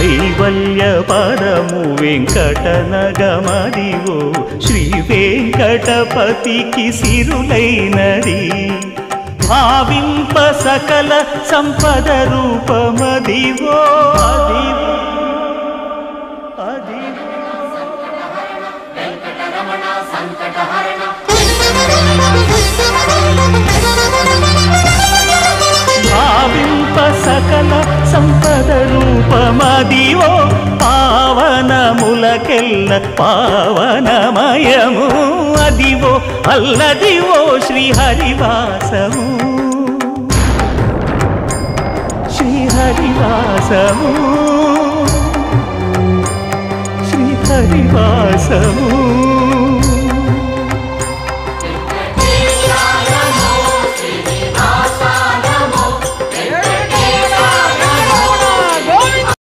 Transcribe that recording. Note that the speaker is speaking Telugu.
కైవల్య పదము వెంకటనగమదివో శ్రీ వెంకటపతికి సిరులైనది భావింప సకల సంపద రూపమదివో అదివో అదివో భావింప సకల సంపద రూపమదివో పావనములకెల్ల పావనమయము అదివో అల్లదివో శ్రీహరివాసము శ్రీహరివాసము శ్రీహరివాసము